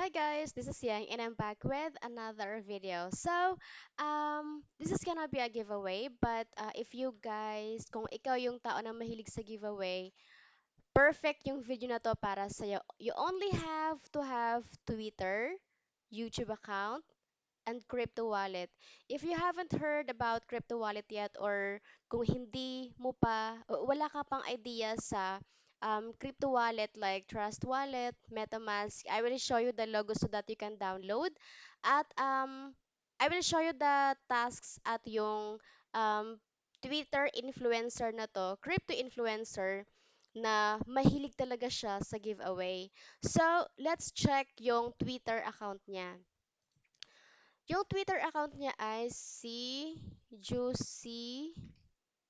Hi guys, this is Yang and I'm back with another video. This is gonna be a giveaway, but if you guys, kung ikaw yung tao na mahilig sa giveaway, perfect yung video na to para sa'yo. You only have to have Twitter, YouTube account, and crypto wallet. If you haven't heard about crypto wallet yet or kung hindi mo pa, o wala ka pang idea sa crypto wallet like Trust Wallet, MetaMask, I will show you the logo so that you can download. At I will show you the tasks at yung Twitter influencer na to, crypto influencer na mahilig talaga siya sa giveaway. So, let's check yung Twitter account niya. Yung Twitter account niya ay si Juicy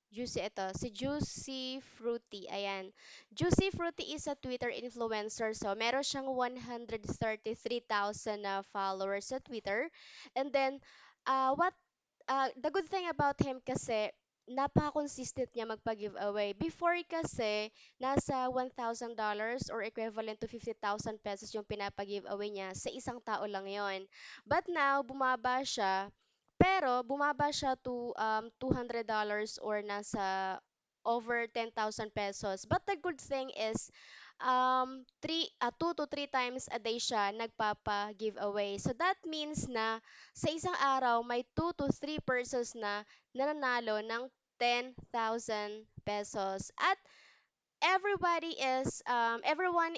Juicy ito, si Juicy Fruity. Ayan. Juicy Fruity is a Twitter influencer. So, meron siyang 133,000 na followers sa Twitter. And then, the good thing about him kasi, napaka-consistent niya magpa-giveaway. Before kasi, nasa $1,000 or equivalent to 50,000 pesos yung pinapa-giveaway niya sa isang tao lang yon. But now, bumaba siya to $200 or nasa over 10,000 pesos. But the good thing is, 2 to 3 times a day siya nagpapa-giveaway. So that means na sa isang araw, may 2 to 3 persons na nananalo ng 10,000 pesos. At everyone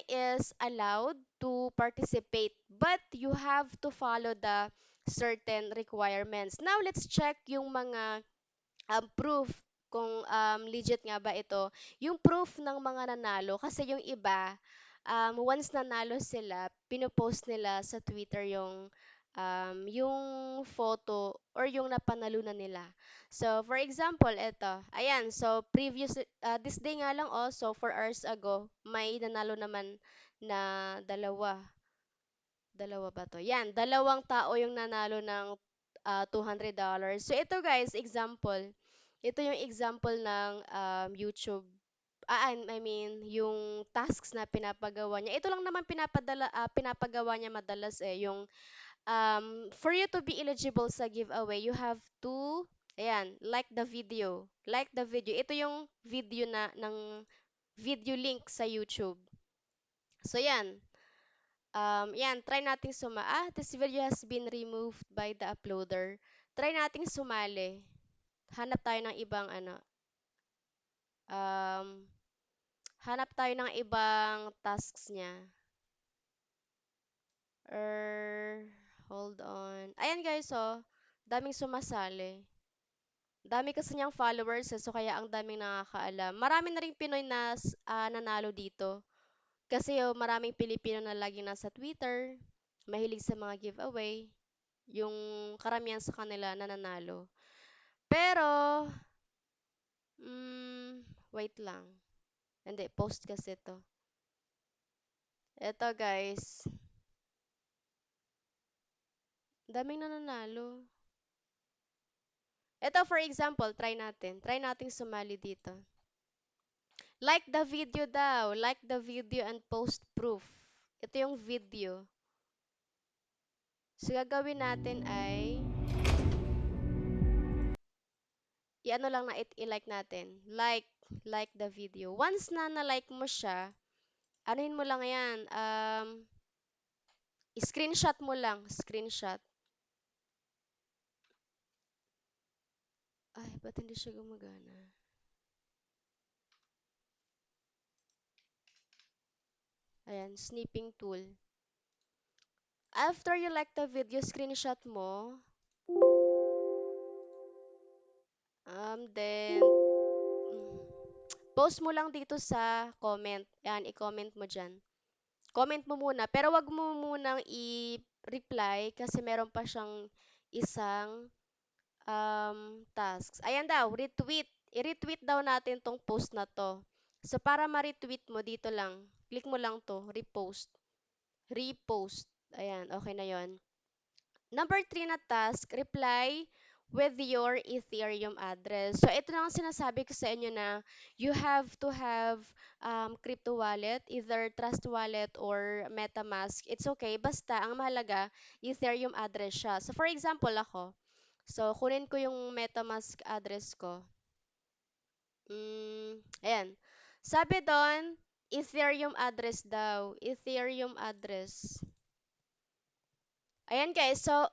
is allowed to participate, but you have to follow the certain requirements. Now, let's check yung mga proof kung legit nga ba ito. Yung proof ng mga nanalo, kasi yung iba, once nanalo sila, pinopost nila sa Twitter yung photo or yung napanalunan nila. So, for example, ito. Ayan, so this day nga lang also, 4 hours ago, may nanalo naman na dalawa. Dalawa ba to? Yan, dalawang tao yung nanalo ng $200. So ito guys, example. Ito yung example ng YouTube. I mean, yung tasks na pinapagawa niya. Ito lang naman pinapagawa niya madalas yung for you to be eligible sa giveaway, you have to, ayan, like the video. Like the video. Ito yung video ng video link sa YouTube. So yan, yan, try nating this video has been removed by the uploader. Try nating sumali. Hanap tayo ng ibang um, hanap tayo ng ibang tasks niya. Er, hold on. Ayan guys, oh. Daming sumasali. Dami kasi niyang followers, so kaya ang daming nakakaalam. Marami na ring Pinoy na nanalo dito. Kasi maraming Pilipino na laging nasa Twitter, mahilig sa mga giveaway. Yung karamihan sa kanila nananalo. Pero, wait lang. Hindi, post kasi to. Eto guys, daming nananalo. Eto for example, try natin. Try nating sumali dito. Like the video daw. Like the video and post proof. Ito yung video. So, gagawin natin ay i-ano lang na i-like natin. Like the video. Once na na-like mo siya, anuhin mo lang yan. Screenshot mo lang. Screenshot. Ay, ba't hindi siya gumagana? Ayan, snipping tool. After you like the video, screenshot mo. Then, mm, post mo lang dito sa comment. Ayan, i-comment mo dyan. Comment mo muna, pero wag mo munang i-reply kasi meron pa siyang isang tasks. Ayan daw, retweet. I-retweet daw natin tong post na to. So, para ma-retweet mo, dito lang. Click mo lang to, repost. Repost. Ayan, okay na yon. Number 3 na task, reply with your Ethereum address. So ito na ang sinasabi ko sa inyo na you have to have crypto wallet, either Trust Wallet or MetaMask. It's okay, basta ang mahalaga, Ethereum address siya. So for example ako, so kunin ko yung MetaMask address ko. Ayan. Sabi doon, Ethereum address daw. Ethereum address. Ayan guys, so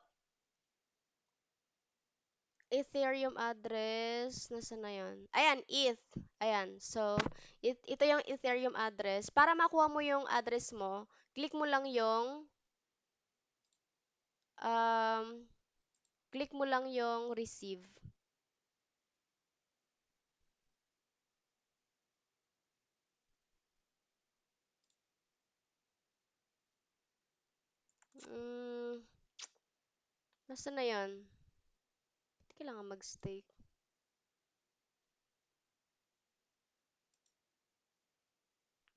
Ethereum address, nasa na yun? Ayan, ETH. Ayan, so ito yung Ethereum address. Para makuha mo yung address mo, click mo lang um, yung receive. Mm, nasa na yun? Ba't kailangan mag-stake?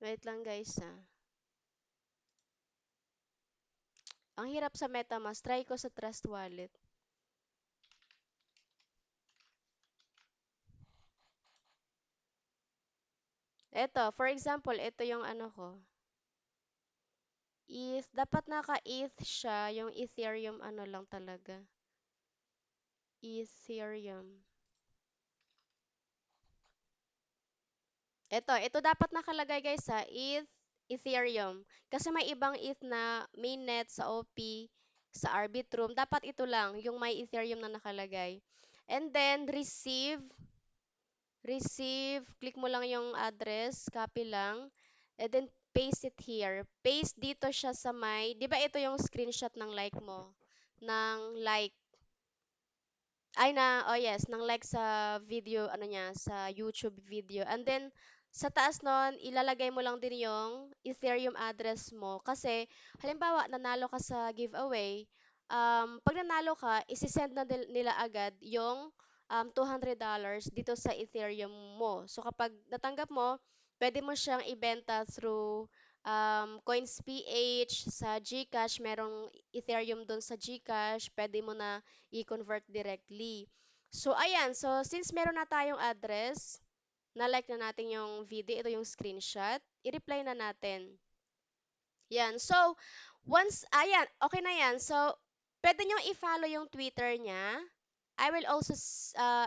Wait lang guys ha. Ang hirap sa MetaMask. Try ko sa Trust Wallet. Eto, for example, ito yung ano ko. ETH, dapat naka-ETH siya, yung Ethereum ano lang talaga. Ethereum. Ito dapat nakalagay guys sa Ethereum. Kasi may ibang ETH na mainnet sa OP, sa Arbitrum. Dapat ito lang, yung may Ethereum na nakalagay. And then, click mo lang yung address, copy lang. And then, paste it here. Paste dito siya sa may, di ba ito yung screenshot ng like mo? Ng like oh yes, ng like sa video, ano niya, sa YouTube video. And then, sa taas nun, ilalagay mo lang din yung Ethereum address mo. Kasi, halimbawa, nanalo ka sa giveaway, pag nanalo ka, isisend na nila agad yung $200 dito sa Ethereum mo. So, kapag natanggap mo, pwede mo siyang ibenta through CoinsPH, sa GCash, merong Ethereum doon sa GCash, pwede mo na i-convert directly. So, ayan. So, since meron na tayong address, na-like na natin yung video, ito yung screenshot, i-reply na natin. Yan. So, ayan, okay na yan. So, pwede nyo i-follow yung Twitter niya. I will also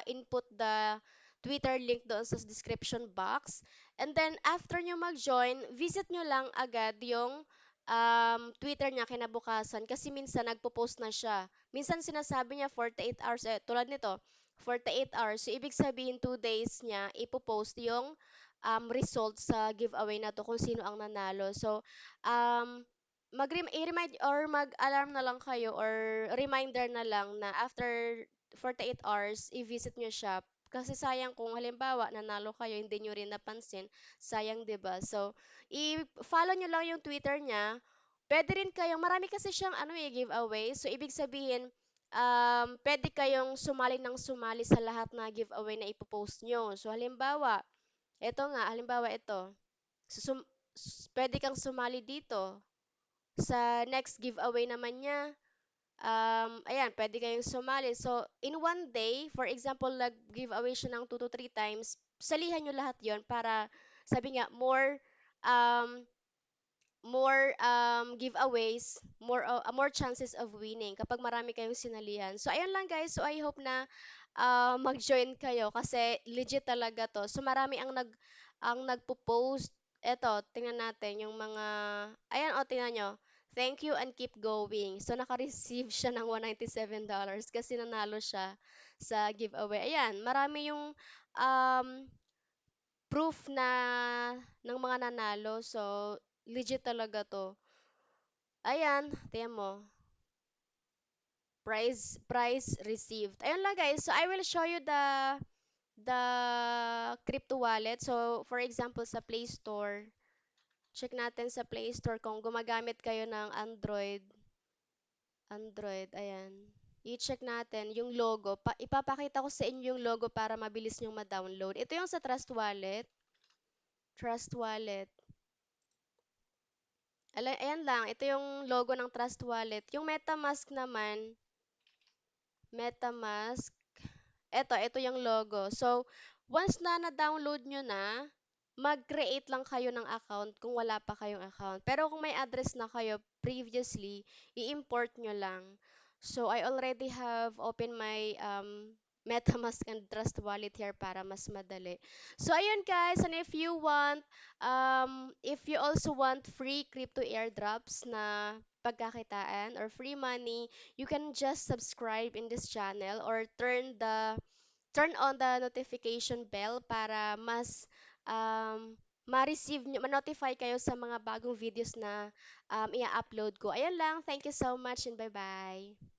input the Twitter link doon sa description box. And then, after nyo mag-join, visit nyo lang agad yung Twitter niya kinabukasan kasi minsan nagpo-post na siya. Minsan sinasabi niya 48 hours, tulad nito, 48 hours. So, ibig sabihin 2 days niya ipo-post yung results sa giveaway na to kung sino ang nanalo. So, i-remind or mag-alarm na lang kayo or reminder na lang na after 48 hours, i-visit nyo siya. Kasi sayang kung halimbawa nanalo kayo, hindi nyo rin napansin, sayang 'di ba? So, i-follow nyo lang yung Twitter niya. Pwede rin kayong, marami kasi siyang ano giveaway. So, ibig sabihin, pwede kayong sumali ng sumali sa lahat na giveaway na ipopost nyo. So, halimbawa ito. Pwede kang sumali dito. Sa next giveaway naman niya, ayan, pwede kayong sumali. So, in one day, for example, nag-giveaway siya ng 2 to 3 times, salihan nyo lahat yon para, sabi nga, um, more giveaways, more chances of winning kapag marami kayong sinalihan. So, ayun lang guys. So, I hope na mag-join kayo kasi legit talaga to. So, marami ang nagpo-post. Eto, tingnan natin yung mga, ayan o, tingnan nyo. Thank you and keep going. So, naka-receive siya ng $197 kasi nanalo siya sa giveaway. Ayan, marami yung um, proof na ng mga nanalo. So, legit talaga to. Ayan, tingnan mo. Prize received. Ayun lang guys. So, I will show you the crypto wallet. So, for example, sa Play Store, check natin sa Play Store kung gumagamit kayo ng Android, ayan. I-check natin yung logo. Ipapakita ko sa inyo yung logo para mabilis nyong ma-download. Ito yung sa Trust Wallet. Trust Wallet. Ayan lang, ito yung logo ng Trust Wallet. Yung MetaMask naman, MetaMask. ito yung logo. So, once na na-download nyo na, mag-create lang kayo ng account kung wala pa kayong account. Pero kung may address na kayo previously, i-import nyo lang. So, I already have opened my MetaMask and Trust Wallet here para mas madali. So, ayun guys, and if you also want free crypto airdrops na pagkakitaan or free money, you can just subscribe in this channel or turn on the notification bell para mas ma-receive nyo, ma-notify kayo sa mga bagong videos na i-upload ko. Ayan lang. Thank you so much and bye-bye.